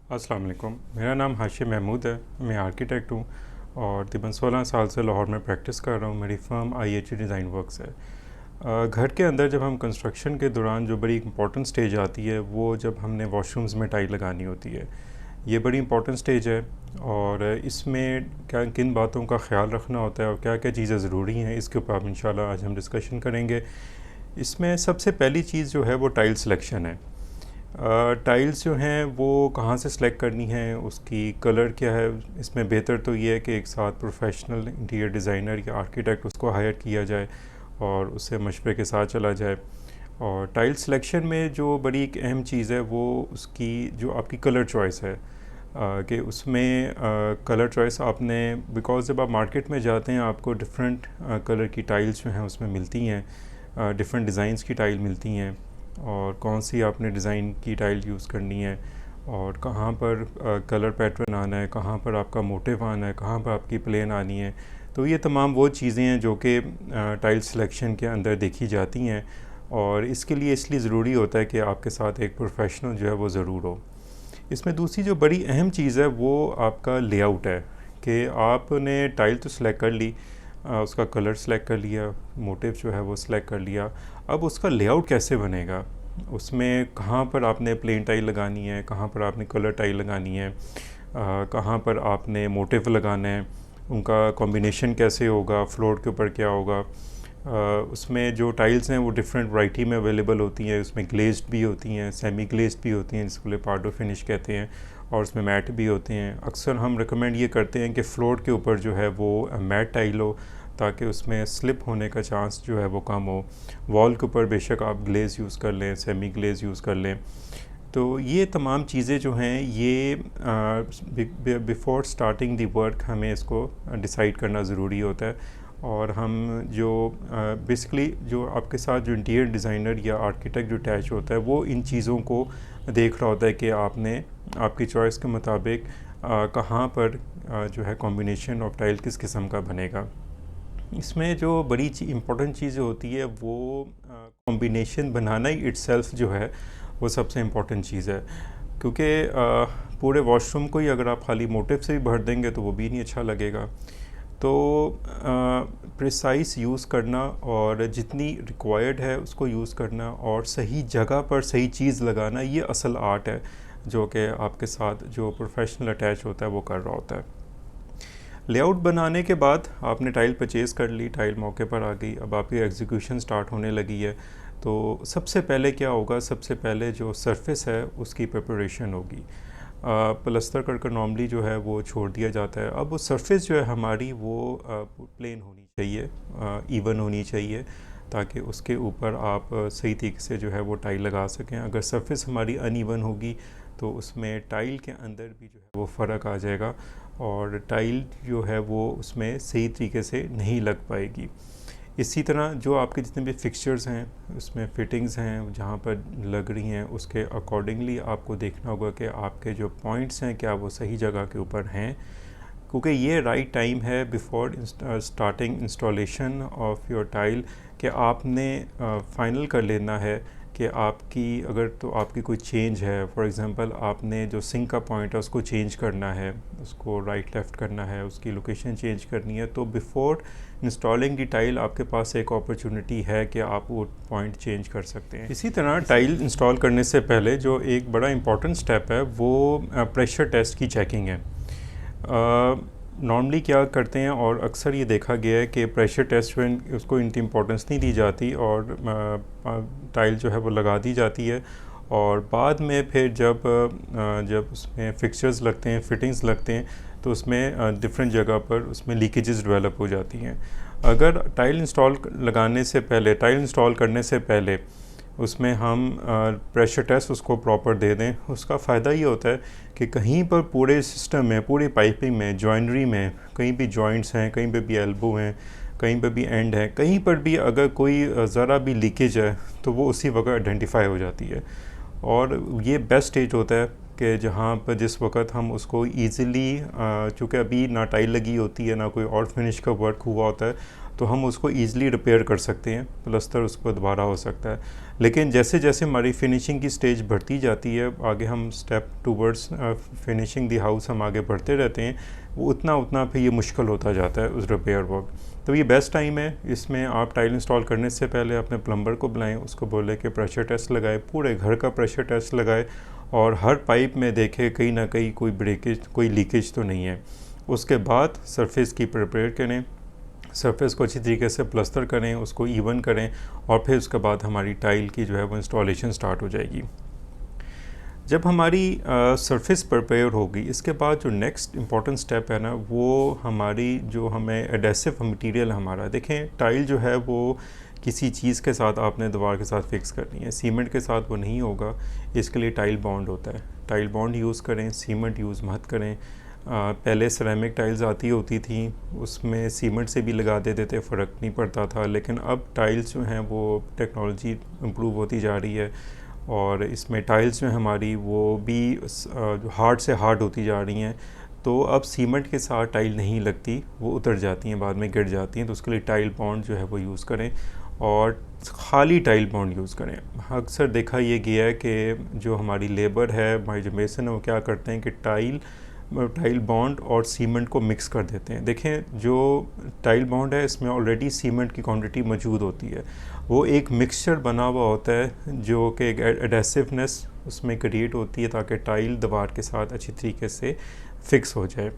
अस्सलाम वालेकुम। मेरा नाम हाशिम महमूद है। मैं आर्किटेक्ट हूँ और तकरीबन 16 साल से लाहौर में प्रैक्टिस कर रहा हूँ। मेरी फ़र्म IHG डिज़ाइन वर्क्स है। घर के अंदर जब हम कंस्ट्रक्शन के दौरान जो बड़ी इंपॉर्टेंट स्टेज आती है वो जब हमने वॉशरूम्स में टाइल लगानी होती है। ये बड़ी इंपॉर्टेंट स्टेज है और इसमें क्या किन बातों का ख्याल रखना होता है और क्या क्या चीज़ें ज़रूरी हैं, इसके ऊपर इंशाल्लाह आज हम डिस्कशन करेंगे। इसमें सबसे पहली चीज़ जो है वो टाइल सिलेक्शन है। टाइल्स जो हैं वो कहाँ से सिलेक्ट करनी है, उसकी कलर क्या है। इसमें बेहतर तो ये है कि एक साथ प्रोफेशनल इंटीरियर डिज़ाइनर या आर्किटेक्ट उसको हायर किया जाए और उससे मशवरे के साथ चला जाए। और टाइल सिलेक्शन में जो बड़ी एक अहम चीज़ है वो उसकी जो आपकी कलर चॉइस है, कि उसमें कलर चॉइस आपने, बिकॉज़ जब आप मार्केट में जाते हैं आपको डिफरेंट कलर की टाइल्स जो हैं उसमें मिलती हैं, डिफरेंट डिज़ाइंस की टाइल मिलती हैं और कौन सी आपने डिज़ाइन की टाइल यूज़ करनी है और कहाँ पर कलर पैटर्न आना है, कहाँ पर आपका मोटिव आना है, कहाँ पर आपकी प्लेन आनी है। तो ये तमाम वो चीज़ें हैं जो कि टाइल सिलेक्शन के अंदर देखी जाती हैं और इसके लिए इसलिए ज़रूरी होता है कि आपके साथ एक प्रोफेशनल जो है वो ज़रूर हो। इसमें दूसरी जो बड़ी अहम चीज़ है वो आपका लेआउट है कि आपने टाइल तो सिलेक्ट कर ली, उसका कलर सेलेक्ट कर लिया, मोटिव जो है वो सिलेक्ट कर लिया। अब उसका लेआउट कैसे बनेगा, उसमें कहाँ पर आपने प्लेन टाइल लगानी है, कहाँ पर आपने कलर टाइल लगानी है, कहाँ पर आपने मोटिव लगाना है, उनका कॉम्बिनेशन कैसे होगा, फ्लोर के ऊपर क्या होगा। उसमें जो टाइल्स हैं वो डिफरेंट वैरायटी में अवेलेबल होती हैं। उसमें ग्लेज्ड भी होती हैं, सेमी ग्लेज्ड भी होती हैं जिसको पार्डो फिनिश कहते हैं, और उसमें मैट भी होते हैं। अक्सर हम रिकमेंड ये करते हैं कि फ्लोर के ऊपर जो है वो मैट टाइल हो ताकि उसमें स्लिप होने का चांस जो है वो कम हो। वॉल के ऊपर बेशक आप ग्लेज़ यूज़ कर लें, सेमी ग्लेज़ यूज़ कर लें। तो ये तमाम चीज़ें जो हैं ये बिफ़ोर स्टार्टिंग दी वर्क हमें इसको डिसाइड करना ज़रूरी होता है। और हम जो बेसिकली जो आपके साथ जो इंटीरियर डिज़ाइनर या आर्किटेक्ट जो अटैच होता है वो इन चीज़ों को देख रहा होता है कि आपने आपकी चॉइस के मुताबिक कहाँ पर जो है कॉम्बिनेशन ऑफ टाइल किस किस्म का बनेगा। इसमें जो बड़ी इम्पोर्टेंट चीज़ होती है वो कॉम्बिनेशन बनाना ही इट्सेल्फ जो है वो सबसे इम्पोर्टेंट चीज़ है, क्योंकि पूरे वॉशरूम को ही अगर आप खाली मोटिव से भी भर देंगे तो वो भी नहीं अच्छा लगेगा। तो प्रिसाइस यूज़ करना और जितनी रिक्वायर्ड है उसको यूज़ करना और सही जगह पर सही चीज़ लगाना, ये असल आर्ट है जो कि आपके साथ जो प्रोफेशनल अटैच होता है वो कर रहा होता है। लेआउट बनाने के बाद आपने टाइल परचेज़ कर ली, टाइल मौके पर आ गई, अब आपकी एग्जीक्यूशन स्टार्ट होने लगी है। तो सबसे पहले क्या होगा, सबसे पहले जो सरफेस है उसकी प्रिपरेशन होगी। प्लस्तर कर नॉर्मली जो है वो छोड़ दिया जाता है। अब वो सरफेस जो है हमारी वो प्लेन होनी चाहिए, इवन होनी चाहिए, ताकि उसके ऊपर आप सही तरीके से जो है वो टाइल लगा सकें। अगर सरफेस हमारी अनइवन होगी तो उसमें टाइल के अंदर भी जो है वो फ़र्क आ जाएगा और टाइल जो है वो उसमें सही तरीके से नहीं लग पाएगी। इसी तरह जो आपके जितने भी फिक्सचर्स हैं उसमें फिटिंग्स हैं जहाँ पर लग रही हैं उसके अकॉर्डिंगली आपको देखना होगा कि आपके जो पॉइंट्स हैं क्या वो सही जगह के ऊपर हैं, क्योंकि ये राइट टाइम है before starting installation of your tile कि आपने फाइनल कर लेना है कि आपकी अगर तो आपकी कोई चेंज है, फॉर एग्ज़ाम्पल आपने जो सिंक का पॉइंट है उसको चेंज करना है, उसको राइट लेफ़्ट करना है, उसकी लोकेशन चेंज करनी है, तो बिफ़ोर इंस्टॉलिंग दी टाइल आपके पास एक अपॉर्चुनिटी है कि आप वो पॉइंट चेंज कर सकते हैं। इसी तरह टाइल इंस्टॉल करने से पहले जो एक बड़ा इंपॉर्टेंट स्टेप है वो प्रेशर टेस्ट की चेकिंग है। नॉर्मली क्या करते हैं और अक्सर ये देखा गया है कि प्रेशर टेस्ट में उसको इतनी इम्पोर्टेंस नहीं दी जाती और टाइल जो है वो लगा दी जाती है और बाद में फिर जब उसमें फिक्सचर्स लगते हैं, फिटिंग्स लगते हैं, तो उसमें डिफरेंट जगह पर उसमें लीकेजेस डेवलप हो जाती हैं। अगर टाइल इंस्टॉल करने से पहले उसमें हम प्रेशर टेस्ट उसको प्रॉपर दे दें, उसका फ़ायदा ये होता है कि कहीं पर पूरे सिस्टम में, पूरी पाइपिंग में, जॉइनरी में कहीं भी जॉइंट्स हैं, कहीं पे भी एल्बो हैं, कहीं पे भी एंड है, कहीं पर भी अगर कोई ज़रा भी लीकेज है तो वो उसी वक्त आइडेंटिफाई हो जाती है। और ये बेस्ट स्टेज होता है कि जहाँ पर जिस वक्त हम उसको ईज़िली, चूँकि अभी ना टाइल लगी होती है ना कोई और फिनिश का वर्क हुआ होता है, तो हम उसको ईज़िली रिपेयर कर सकते हैं, प्लस्तर उसको दोबारा हो सकता है। लेकिन जैसे जैसे हमारी फिनिशिंग की स्टेज बढ़ती जाती है, आगे हम step towards finishing the house हम आगे बढ़ते रहते हैं, वो उतना उतना फिर ये मुश्किल होता जाता है उस रिपेयर वर्क। तो ये बेस्ट टाइम है, इसमें आप टाइल इंस्टॉल करने से पहले अपने प्लम्बर को बुलाएं, उसको बोले कि प्रेशर टेस्ट लगाए, पूरे घर का प्रेशर टेस्ट लगाए और हर पाइप में देखे कहीं ना कहीं कोई ब्रेकेज, कोई लीकेज तो नहीं है। उसके बाद सरफेस की प्रिपेयर करें, सरफेस को अच्छी तरीके से प्लस्तर करें, उसको इवन करें और फिर उसके बाद हमारी टाइल की जो है वो इंस्टॉलेशन स्टार्ट हो जाएगी। जब हमारी सरफेस प्रिपेयर होगी, इसके बाद जो नेक्स्ट इम्पॉर्टेंट स्टेप है ना, वो हमारी जो हमें एडेसिव मटेरियल हमारा, देखें टाइल जो है वो किसी चीज़ के साथ आपने दीवार के साथ फिक्स करनी है, सीमेंट के साथ वो नहीं होगा। इसके लिए टाइल बॉन्ड होता है, टाइल बॉन्ड यूज़ करें, सीमेंट यूज़ मत करें। पहले सिरेमिक टाइल्स आती होती थी, उसमें सीमेंट से भी लगा देते थे, फ़र्क नहीं पड़ता था। लेकिन अब टाइल्स जो हैं वो टेक्नोलॉजी इम्प्रूव होती जा रही है और इसमें टाइल्स जो है हमारी वो भी जो हार्ड से हार्ड होती जा रही हैं। तो अब सीमेंट के साथ टाइल नहीं लगती, वो उतर जाती हैं, बाद में गिर जाती हैं। तो उसके लिए टाइल बॉन्ड जो है वो यूज़ करें और खाली टाइल बॉन्ड यूज़ करें। अक्सर देखा ये गया है कि जो हमारी लेबर है, हमारी जो मेसन है, वो क्या करते हैं कि टाइल बॉन्ड और सीमेंट को मिक्स कर देते हैं। देखें, जो टाइल बॉन्ड है इसमें ऑलरेडी सीमेंट की क्वांटिटी मौजूद होती है, वो एक मिक्सचर बना हुआ होता है जो कि एक एडेसिवनेस उसमें क्रिएट होती है ताकि टाइल दीवार के साथ अच्छी तरीके से फिक्स हो जाए।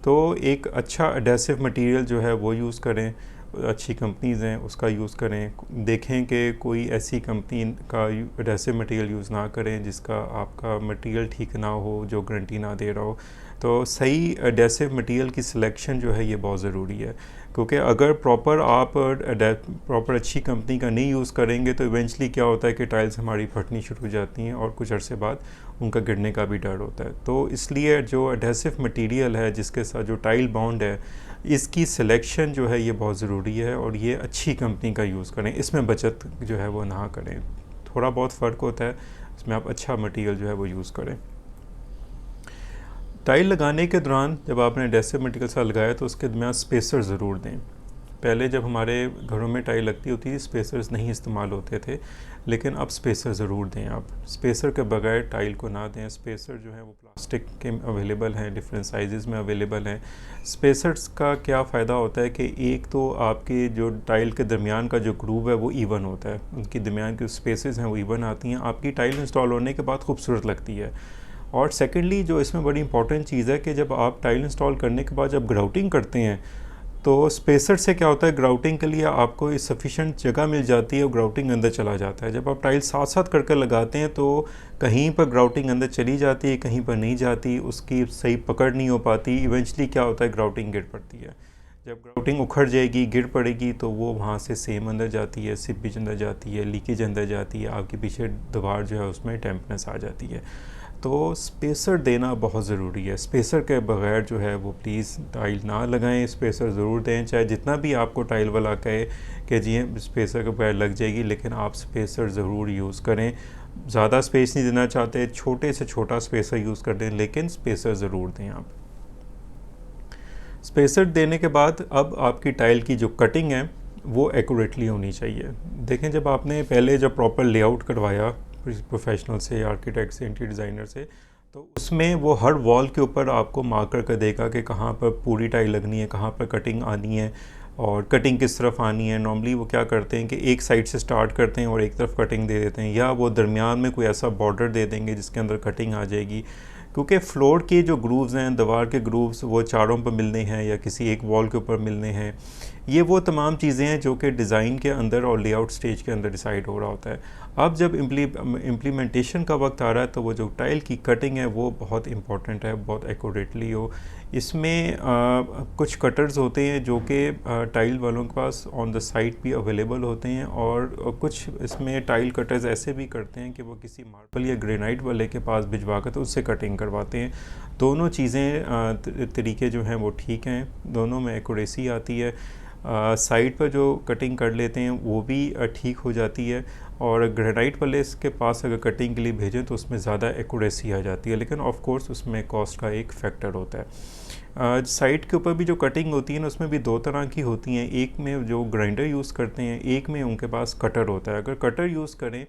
तो एक अच्छा एडेसिव मटेरियल जो है वो यूज़ करें, अच्छी कंपनीज़ हैं उसका यूज़ करें। देखें कि कोई ऐसी कंपनी का एडेसिव मटेरियल यूज़ ना करें जिसका आपका मटेरियल ठीक ना हो, जो गारंटी ना दे रहा हो। तो सही एडेसिव मटेरियल की सिलेक्शन जो है ये बहुत ज़रूरी है, क्योंकि अगर प्रॉपर अच्छी कंपनी का नहीं यूज़ करेंगे तो इवेंचुअली क्या होता है कि टाइल्स हमारी फटनी शुरू हो जाती हैं और कुछ अरसे बाद उनका गिरने का भी डर होता है। तो इसलिए जो एडेसिव मटेरियल है जिसके साथ जो टाइल बॉन्ड है, इसकी सिलेक्शन जो है ये बहुत ज़रूरी है और ये अच्छी कंपनी का यूज़ करें, इसमें बचत जो है वो ना करें। थोड़ा बहुत फ़र्क होता है, इसमें आप अच्छा मटेरियल जो है वो यूज़ करें। टाइल लगाने के दौरान जब आपने एडेसिव मटेरियल सा लगाया तो उसके दरमियान स्पेसर ज़रूर दें। पहले जब हमारे घरों में टाइल लगती होती थी स्पेसर्स नहीं इस्तेमाल होते थे, लेकिन अब स्पेसर ज़रूर दें। आप स्पेसर के बगैर टाइल को ना दें। स्पेसर जो है वो प्लास्टिक के अवेलेबल हैं, डिफरेंट साइज़ में अवेलेबल हैं। स्पेसर्स का क्या फ़ायदा होता है कि एक तो आपके जो टाइल के दरमियान का जो ग्रूव है वो इवन होता है, उनकी दरमियान की स्पेसेस हैं वो इवन आती हैं, आपकी टाइल इंस्टॉल होने के बाद खूबसूरत लगती है। और सेकेंडली जो इसमें बड़ी इंपॉर्टेंट चीज़ है कि जब आप टाइल इंस्टॉल करने के बाद जब ग्राउटिंग करते हैं तो स्पेसर से क्या होता है, ग्राउटिंग के लिए आपको सफिशेंट जगह मिल जाती है और ग्राउटिंग अंदर चला जाता है। जब आप टाइल साथ साथ करके लगाते हैं तो कहीं पर ग्राउटिंग अंदर चली जाती है, कहीं पर नहीं जाती, उसकी सही पकड़ नहीं हो पाती। इवेंचुअली क्या होता है, ग्राउटिंग गिर पड़ती है। जब ग्राउटिंग उखड़ जाएगी, गिर पड़ेगी, तो वो वहाँ से सेम अंदर जाती है, सीपेज अंदर जाती है, लीकेज अंदर जाती है, आपके पीछे दीवार जो है उसमें डैम्पनेस आ जाती है। तो स्पेसर देना बहुत ज़रूरी है। स्पेसर के बगैर जो है वो प्लीज़ टाइल ना लगाएं, स्पेसर ज़रूर दें। चाहे जितना भी आपको टाइल वाला कहे कि जी स्पेसर के बगैर लग जाएगी, लेकिन आप स्पेसर ज़रूर यूज़ करें। ज़्यादा स्पेस नहीं देना चाहते, छोटे से छोटा स्पेसर यूज़ कर दें, लेकिन स्पेसर ज़रूर दें आप। स्पेसर देने के बाद अब आपकी टाइल की जो कटिंग है वो एक्यूरेटली होनी चाहिए। देखें, जब आपने पहले जब प्रॉपर लेआउट करवाया प्रोफेशनल से, आर्किटेक्ट से, इंटीरियर डिज़ाइनर से, तो उसमें वो हर वॉल के ऊपर आपको मार्कर कर देगा कि कहाँ पर पूरी टाइल लगनी है, कहाँ पर कटिंग आनी है और कटिंग किस तरफ आनी है। नॉर्मली वो क्या करते हैं कि एक साइड से स्टार्ट करते हैं और एक तरफ कटिंग दे देते हैं, या वो दरमियान में कोई ऐसा बॉर्डर दे देंगे जिसके अंदर कटिंग आ जाएगी। क्योंकि फ्लोर के जो ग्रूव्स हैं, दीवार के ग्रूव्स, वो चारों पर मिलने हैं या किसी एक वॉल के ऊपर मिलने हैं। ये वो तमाम चीज़ें हैं जो कि डिज़ाइन के अंदर और लेआउट स्टेज के अंदर डिसाइड हो रहा होता है। अब जब इम्प्लीमेंटेशन का वक्त आ रहा है तो वो जो टाइल की कटिंग है वो बहुत इंपॉर्टेंट है, बहुत एक्यूरेटली हो। इसमें कुछ कटर्स होते हैं जो कि टाइल वालों के पास ऑन द साइट भी अवेलेबल होते हैं, और कुछ इसमें टाइल कटर्स ऐसे भी करते हैं कि वो किसी मार्बल या ग्रेनाइट वाले के पास भिजवा कर तो उससे कटिंग करवाते हैं। दोनों चीज़ें तरीके जो हैं वो ठीक हैं, दोनों में एक्यूरेसी आती है। साइड पर जो कटिंग कर लेते हैं वो भी ठीक हो जाती है, और ग्रेनाइट वाले के पास अगर कटिंग के लिए भेजें तो उसमें ज़्यादा एक्यूरेसी आ जाती है, लेकिन ऑफ कोर्स उसमें कॉस्ट का एक फैक्टर होता है। साइड के ऊपर भी जो कटिंग होती है ना, उसमें भी दो तरह की होती हैं। एक में जो ग्राइंडर यूज़ करते हैं, एक में उनके पास कटर होता है। अगर कटर यूज़ करें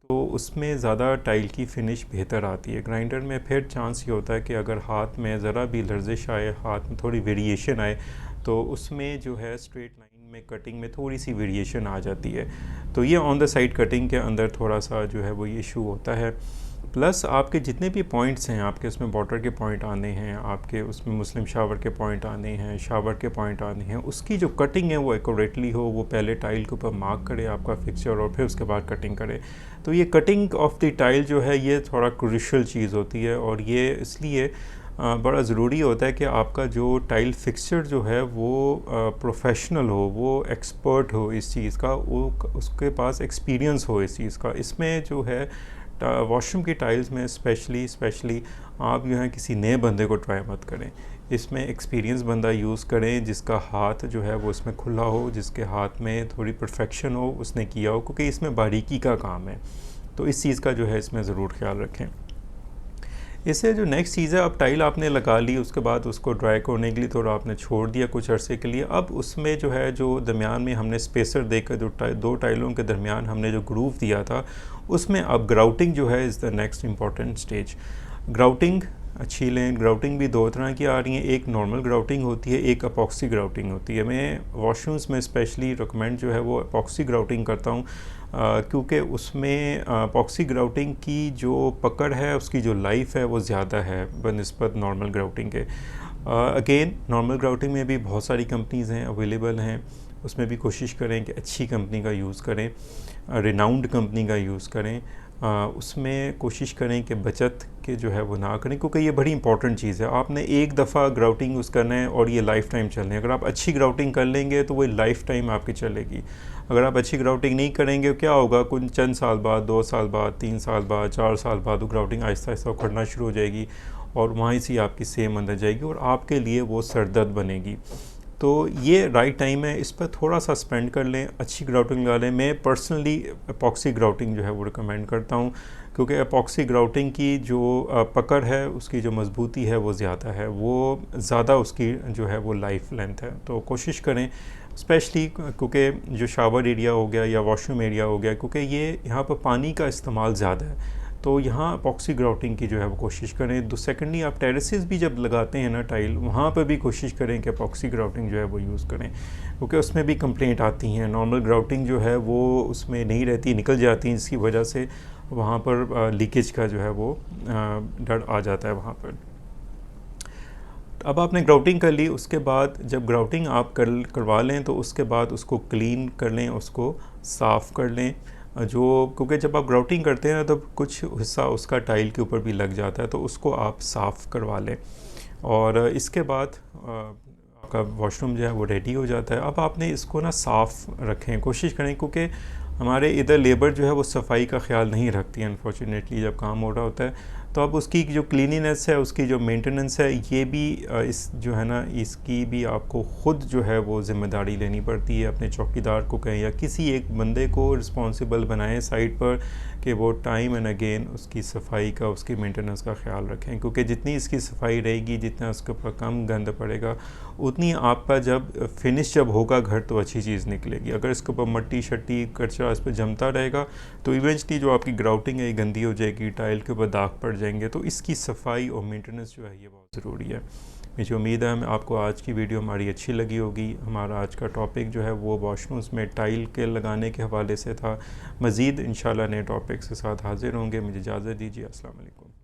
तो उसमें ज़्यादा टाइल की फिनिश बेहतर आती है। ग्राइंडर में फिर चांस ये होता है कि अगर हाथ में ज़रा भी लर्जिश आए, हाथ में थोड़ी वेरिएशन आए, तो उसमें जो है स्ट्रेट लाइन में कटिंग में थोड़ी सी वेरिएशन आ जाती है। तो ये ऑन द साइड कटिंग के अंदर थोड़ा सा जो है वो ये इशू होता है। प्लस आपके जितने भी पॉइंट्स हैं, आपके उसमें वाटर के पॉइंट आने हैं, आपके उसमें मुस्लिम शावर के पॉइंट आने हैं, शावर के पॉइंट आने हैं, उसकी जो कटिंग है वो एक्यूरेटली हो। वो पहले टाइल के ऊपर मार्क करे आपका फिक्सचर और फिर उसके बाद कटिंग करे। तो ये कटिंग ऑफ द टाइल जो है ये थोड़ा क्रूशियल चीज़ होती है, और ये इसलिए बड़ा ज़रूरी होता है कि आपका जो टाइल फिक्सचर जो है वो प्रोफेशनल हो, वो एक्सपर्ट हो इस चीज़ का, वो उसके पास एक्सपीरियंस हो इस चीज़ का। इसमें जो है वॉशरूम की टाइल्स में स्पेशली आप जो है किसी नए बंदे को ट्राई मत करें। इसमें एक्सपीरियंस बंदा यूज़ करें जिसका हाथ जो है वो इसमें खुला हो, जिसके हाथ में थोड़ी परफेक्शन हो, उसने किया हो, क्योंकि इसमें बारीकी का काम है। तो इस चीज़ का जो है इसमें ज़रूर ख्याल रखें। इससे जो नेक्स्ट चीज़ है, अब टाइल आपने लगा ली, उसके बाद उसको ड्राई करने के लिए थोड़ा आपने छोड़ दिया कुछ अरसे के लिए। अब उसमें जो है जो दरमियान में हमने स्पेसर देकर जो दो टाइलों के दरमियान हमने जो ग्रूव दिया था, उसमें अब ग्राउटिंग जो है is the next important stage. Grouting अच्छी लें। ग्राउटिंग भी दो तरह की आ रही हैं, एक नॉर्मल ग्राउटिंग होती है, एक अपॉक्सी ग्राउटिंग होती है। मैं वॉशरूम्स में स्पेशली रिकमेंड जो है वो अपॉक्सी ग्राउटिंग करता हूँ, क्योंकि उसमें अपॉक्सी ग्राउटिंग की जो पकड़ है, उसकी जो लाइफ है वो ज़्यादा है बनिस्बत नॉर्मल ग्राउटिंग के। अगेन नॉर्मल ग्राउटिंग में भी बहुत सारी कंपनीज़ हैं, अवेलेबल हैं। उसमें भी कोशिश करें कि अच्छी कंपनी का यूज़ करें, रिनाउंड कंपनी का यूज़ करें। उसमें कोशिश करें कि बचत के जो है वो ना करें, क्योंकि ये बड़ी इंपॉर्टेंट चीज़ है। आपने एक दफ़ा ग्राउटिंग यूज़ करना है और ये लाइफ टाइम चलने है। अगर आप अच्छी ग्राउटिंग कर लेंगे तो वो लाइफ टाइम आपकी चलेगी। अगर आप अच्छी ग्राउटिंग नहीं करेंगे, क्या होगा, कुछ चंद साल बाद, 2 साल बाद, 3 साल बाद, 4 साल बाद वो ग्राउटिंग आहिस्ता आहिस्ता उखड़ना शुरू हो जाएगी, और वहीं से आपकी सेम अंदर जाएगी और आपके लिए वो सरदर्द बनेगी। तो ये राइट टाइम है, इस पर थोड़ा सा स्पेंड कर लें, अच्छी ग्राउटिंग लगा लें। मैं पर्सनली एपॉक्सी ग्राउटिंग जो है वो रिकमेंड करता हूँ, क्योंकि एपॉक्सी ग्राउटिंग की जो पकड़ है, उसकी जो मजबूती है वो ज़्यादा है, वो ज़्यादा उसकी जो है वो लाइफ लेंथ है। तो कोशिश करें, स्पेशली क्योंकि जो शावर एरिया हो गया या वॉशरूम एरिया हो गया, क्योंकि ये यहाँ पर पानी का इस्तेमाल ज़्यादा है, तो यहाँ एपॉक्सी ग्राउटिंग की जो है वो कोशिश करें। सेकेंडली आप टेरेसेस भी जब लगाते हैं ना टाइल, वहाँ पर भी कोशिश करें कि एपॉक्सी ग्राउटिंग जो है वो यूज़ करें, क्योंकि उसमें भी कंप्लेंट आती हैं। नॉर्मल ग्राउटिंग जो है वो उसमें नहीं रहती, निकल जाती हैं, जिसकी वजह से वहाँ पर लीकेज का जो है वो डर आ जाता है वहाँ पर। अब आपने ग्राउटिंग कर ली, उसके बाद जब ग्राउटिंग आप करवा लें तो उसके बाद उसको क्लीन कर लें, उसको साफ़ कर लें। क्योंकि जब आप ग्राउटिंग करते हैं तो कुछ हिस्सा उसका टाइल के ऊपर भी लग जाता है, तो उसको आप साफ़ करवा लें, और इसके बाद आपका वॉशरूम जो है वो रेडी हो जाता है। अब आपने इसको ना साफ़ रखें, कोशिश करें, क्योंकि हमारे इधर लेबर जो है वो सफाई का ख्याल नहीं रखती है अनफॉर्चुनेटली जब काम हो रहा होता है। तो अब उसकी जो क्लीनिनेस है, उसकी जो मेंटेनेंस है, ये भी इस जो है ना, इसकी भी आपको ख़ुद जो है वो ज़िम्मेदारी लेनी पड़ती है। अपने चौकीदार को कहें या किसी एक बंदे को रिस्पॉन्सिबल बनाएं साइट पर, कि वो टाइम एंड अगेन उसकी सफाई का, उसकी मेंटेनेंस का ख्याल रखें, क्योंकि जितनी इसकी सफाई रहेगी, जितना उसके ऊपर कम गंद पड़ेगा, उतनी आपका जब फिनिश जब होगा घर तो अच्छी चीज़ निकलेगी। अगर इसके ऊपर मट्टी शट्टी कचरा इस पर जमता रहेगा तो इवेंचुअली जो आपकी ग्राउटिंग है ये गंदी हो जाएगी, टाइल के ऊपर दाग पड़ जाएंगे। तो इसकी सफाई और मेंटेनेंस जो है ये बहुत ज़रूरी है। मुझे उम्मीद है आपको आज की वीडियो हमारी अच्छी लगी होगी। हमारा आज का टॉपिक जो है वो वॉशरूम्स में टाइल के लगाने के हवाले से था। मज़ीद इंशाल्लाह नए टॉपिक्स के साथ हाज़िर होंगे। मुझे इजाज़त दीजिए। अस्सलाम वालेकुम।